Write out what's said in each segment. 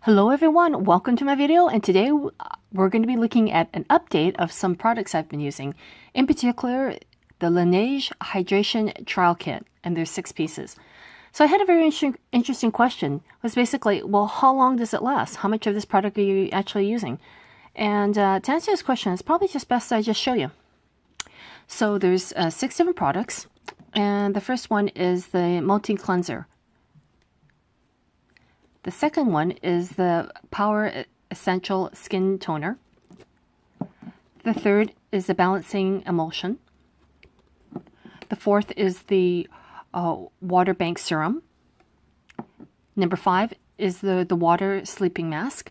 Hello everyone, welcome to my video, and today we're going to be looking at an update of some products I've been using. In particular, the Laneige Hydration Trial Kit, and there's 6 pieces. So I had a very interesting question. It was basically, well, how long does it last? How much of this product are you actually using? And to answer this question, it's probably just best I just show you. So there's 6 different products, and the first one is the multi-cleanser. The second one is the Power Essential Skin Toner. The third is the Balancing Emulsion. The fourth is the Water Bank Serum. Number 5 is the Water Sleeping Mask.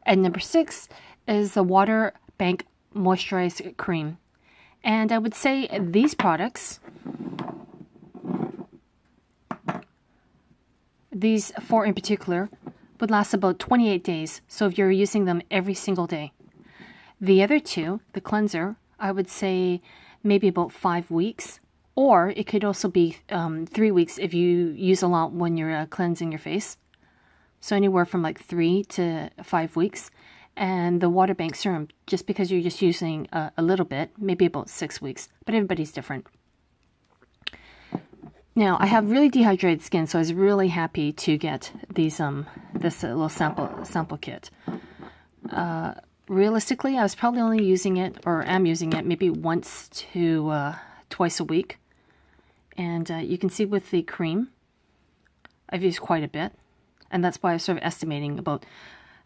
And number 6 is the Water Bank Moisturized Cream. And I would say these products, these 4 in particular, would last about 28 days, so if you're using them every single day. The other 2, the cleanser, I would say maybe about 5 weeks, or it could also be 3 weeks if you use a lot when you're cleansing your face. So anywhere from like 3 to 5 weeks. And the Water Bank Serum, just because you're just using a little bit, maybe about 6 weeks, but everybody's different. Now, I have really dehydrated skin, so I was really happy to get these this little sample kit. Realistically, I was probably only using it, or am using it, maybe once to twice a week. And you can see with the cream, I've used quite a bit. And that's why I was sort of estimating about,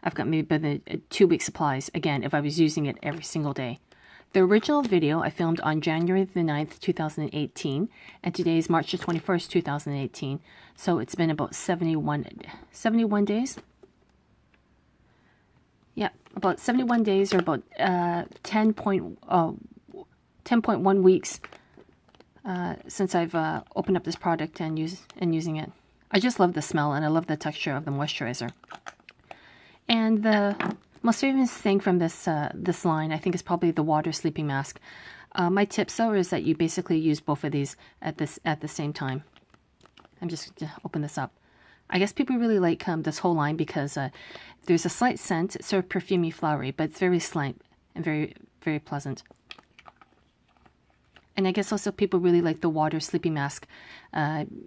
I've got maybe the 2-week supplies, again, if I was using it every single day. The original video I filmed on January the 9th, 2018, and today is March the 21st, 2018. So it's been about 71 days? Yeah, about 71 days, or about 10.1 weeks since I've opened up this product and using it. I just love the smell, and I love the texture of the moisturizer. And the most famous thing from this this line, I think, is probably the Water Sleeping Mask. My tip, though, is that you basically use both of these at the same time. I'm just going to open this up. I guess people really like this whole line because there's a slight scent. It's sort of perfumey, flowery, but it's very slight and very, very pleasant. And I guess also people really like the Water Sleeping Mask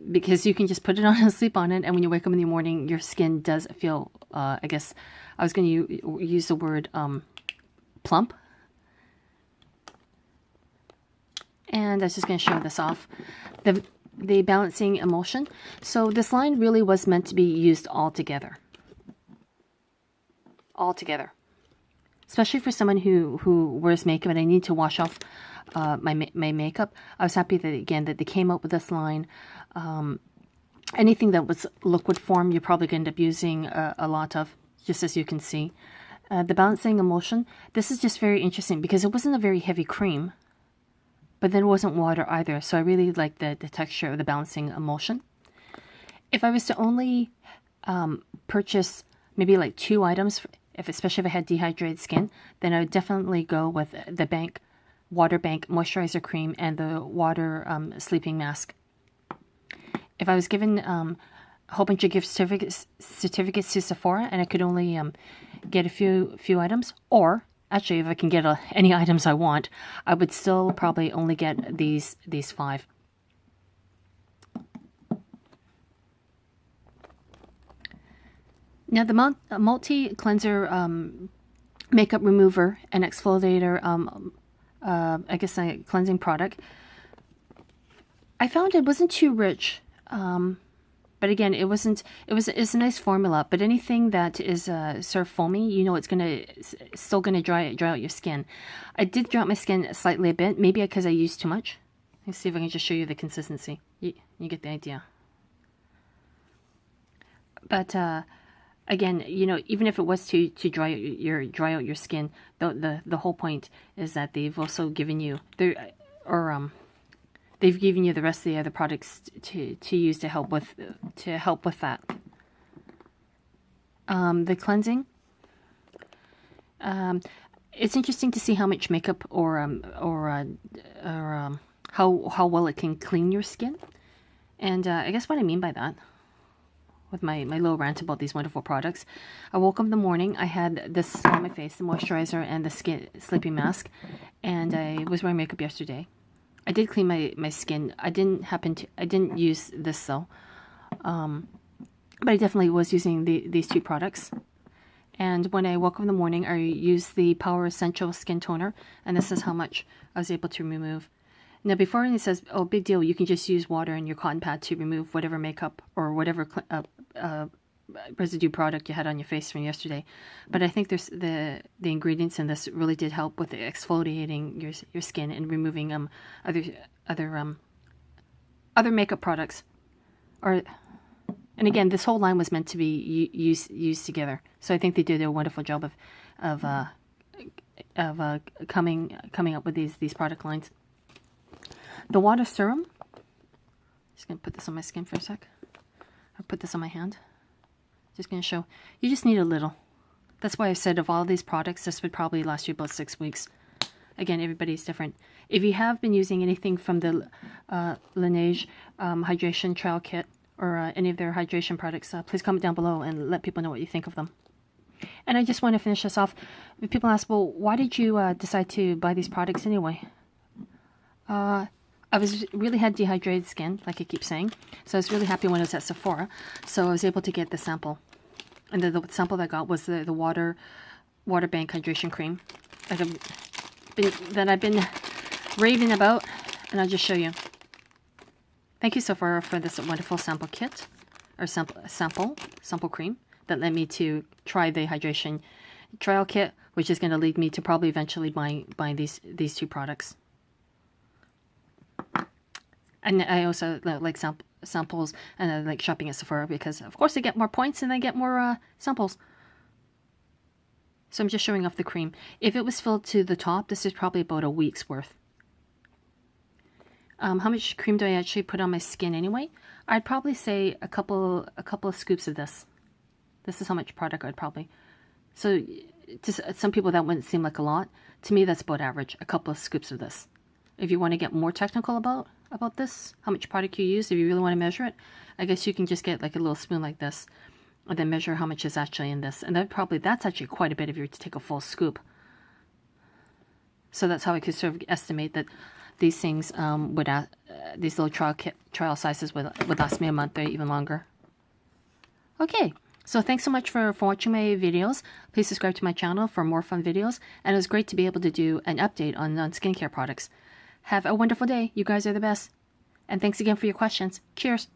because you can just put it on and sleep on it, and when you wake up in the morning, your skin does feel, I guess, I was going to use the word plump. And I was just going to show this off. The Balancing Emulsion. So this line really was meant to be used all together. All together. Especially for someone who wears makeup and I need to wash off my makeup. I was happy that, again, that they came up with this line. Anything that was liquid form, you're probably going to end up using a lot of, just as you can see. The Balancing Emulsion, this is just very interesting because it wasn't a very heavy cream, but then it wasn't water either. So I really like the texture of the Balancing Emulsion. If I was to only purchase maybe like 2 items, especially if I had dehydrated skin, then I would definitely go with the Water Bank Moisturizer Cream and the Water Sleeping Mask. If I was given a whole bunch of gift certificates to Sephora and I could only get a few items, or actually if I can get any items I want, I would still probably only get these 5. Now the multi-cleanser makeup remover and exfoliator, I guess a cleansing product, I found it wasn't too rich. But again, it's a nice formula, but anything that is sort of foamy, you know, it's still gonna dry out your skin. I did dry out my skin slightly a bit, maybe because I used too much. Let's see if I can just show you the consistency. You get the idea. But again, you know, even if it was to dry out your skin, the whole point is that they've also given you they've given you the rest of the other products to use to help with that. The cleansing. It's interesting to see how much makeup or how well it can clean your skin. And I guess what I mean by that, with my little rant about these wonderful products. I woke up in the morning. I had this on my face, the moisturizer and the skin sleeping mask, and I was wearing makeup yesterday. I did clean my skin. I didn't use this though, but I definitely was using these two products. And when I woke up in the morning, I used the Power Essential Skin Toner, and this is how much I was able to remove. Now, before it says, oh, big deal, you can just use water and your cotton pad to remove whatever makeup or whatever residue product you had on your face from yesterday. But I think there's the ingredients in this really did help with exfoliating your skin and removing other makeup products. And again, this whole line was meant to be used together. So I think they did a wonderful job of coming up with these product lines. The water serum. Just gonna put this on my skin for a sec. I'll put this on my hand. Just gonna show. You just need a little. That's why I said of all these products, this would probably last you about 6 weeks. Again, everybody's different. If you have been using anything from the Laneige Hydration Trial Kit or any of their hydration products, please comment down below and let people know what you think of them. And I just want to finish this off. People ask, well, why did you decide to buy these products anyway? I really had dehydrated skin, like I keep saying. So I was really happy when I was at Sephora. So I was able to get the sample. And the sample that I got was the water bank hydration cream that I've been raving about. And I'll just show you. Thank you, Sephora, for this wonderful sample kit, or sample cream that led me to try the hydration trial kit, which is going to lead me to probably eventually buying these two products. And I also like samples, and I like shopping at Sephora because, of course, I get more points and I get more samples. So I'm just showing off the cream. If it was filled to the top, this is probably about a week's worth. How much cream do I actually put on my skin anyway? I'd probably say a couple of scoops of this. This is how much product I'd probably. So to some people that wouldn't seem like a lot. To me, that's about average. A couple of scoops of this. If you want to get more technical about this, how much product you use, if you really want to measure it, I guess you can just get like a little spoon like this and then measure how much is actually in this. And that's actually quite a bit if you were to take a full scoop. So that's how I could sort of estimate that these things these little trial sizes would last me a month or even longer. Okay, so thanks so much for watching my videos. Please subscribe to my channel for more fun videos. And it was great to be able to do an update on skincare products. Have a wonderful day. You guys are the best. And thanks again for your questions. Cheers.